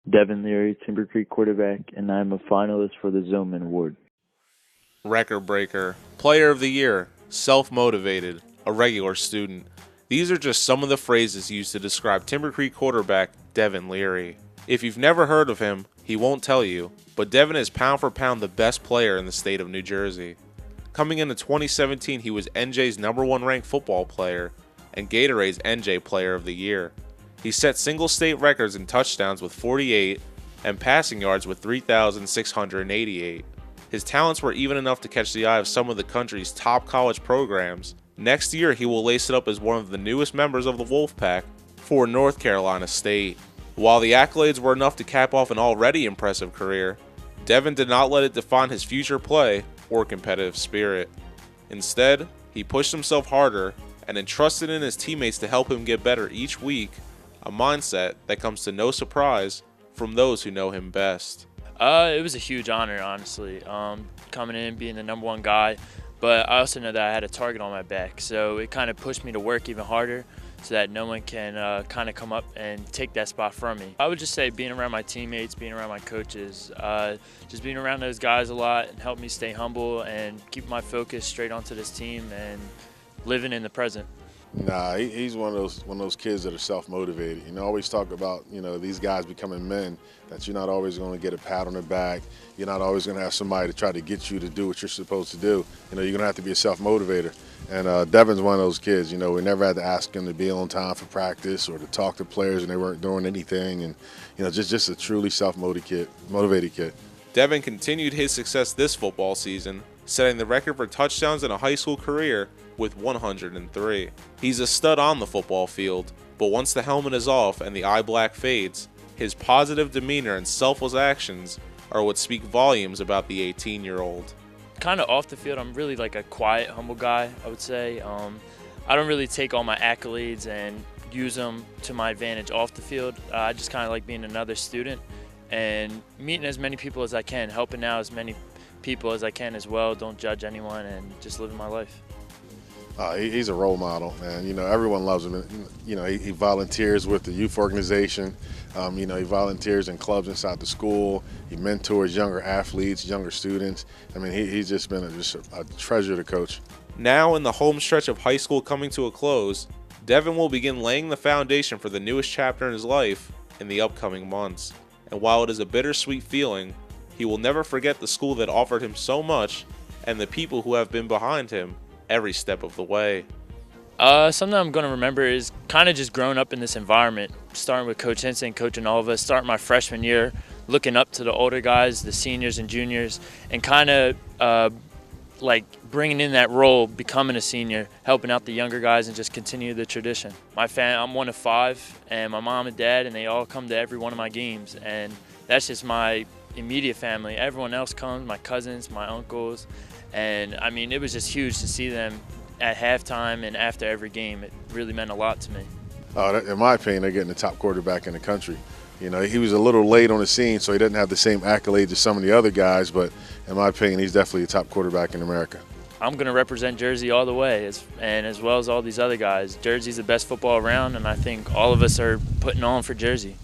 Devin Leary, Timber Creek quarterback, and I am a finalist for the Zoneman Award. Record breaker, player of the year, self-motivated, a regular student. These are just some of the phrases used to describe Timber Creek quarterback Devin Leary. If you've never heard of him, he won't tell you, but Devin is pound for pound the best player in the state of New Jersey. Coming into 2017, he was NJ's #1 ranked football player and Gatorade's NJ Player of the Year. He set single state records in touchdowns with 48 and passing yards with 3,688. His talents were even enough to catch the eye of some of the country's top college programs. Next year, he will lace it up as one of the newest members of the Wolfpack for North Carolina State. While the accolades were enough to cap off an already impressive career, Devin did not let it define his future play or competitive spirit. Instead, he pushed himself harder and entrusted in his teammates to help him get better each week, a mindset that comes to no surprise from those who know him best. It was a huge honor, honestly, coming in, being the #1 guy, but I also know that I had a target on my back, so it kind of pushed me to work even harder so that no one can kind of come up and take that spot from me. I would just say being around my teammates, being around my coaches, just being around those guys a lot and helped me stay humble and keep my focus straight onto this team and living in the present. Nah, he's one of those kids that are self-motivated. Always talk about, these guys becoming men, that you're not always going to get a pat on the back. You're not always going to have somebody to try to get you to do what you're supposed to do. You're going to have to be a self-motivator. And Devin's one of those kids. We never had to ask him to be on time for practice or to talk to players and they weren't doing anything. And, just a truly self-motivated kid. Devin continued his success this football season, setting the record for touchdowns in a high school career with 103. He's a stud on the football field, but once the helmet is off and the eye black fades, his positive demeanor and selfless actions are what speak volumes about the 18-year-old. Kind of off the field, I'm really like a quiet, humble guy, I would say. I don't really take all my accolades and use them to my advantage off the field. I just kind of like being another student and meeting as many people as I can, helping out as many people as I can as well. Don't judge anyone and just living my life. He's a role model, man. Everyone loves him. He volunteers with the youth organization. He volunteers in clubs inside the school. He mentors younger athletes, younger students. He's just been a treasure to coach. Now in the home stretch of high school coming to a close, Devin will begin laying the foundation for the newest chapter in his life in the upcoming months. And while it is a bittersweet feeling, he will never forget the school that offered him so much and the people who have been behind him every step of the way. Something I'm going to remember is kind of just growing up in this environment, starting with Coach Henson, coaching all of us, starting my freshman year, looking up to the older guys, the seniors and juniors, and kind of like bringing in that role, becoming a senior, helping out the younger guys and just continue the tradition. I'm one of 5, and my mom and dad, and they all come to every one of my games, and that's just my immediate family. Everyone else comes, my cousins, my uncles, and it was just huge to see them at halftime and after every game. It really meant a lot to me. In my opinion, they're getting the top quarterback in the country. He was a little late on the scene, so he didn't have the same accolades as some of the other guys, but in my opinion, he's definitely a top quarterback in America. I'm going to represent Jersey all the way, and as well as all these other guys. Jersey's the best football around, and I think all of us are putting on for Jersey.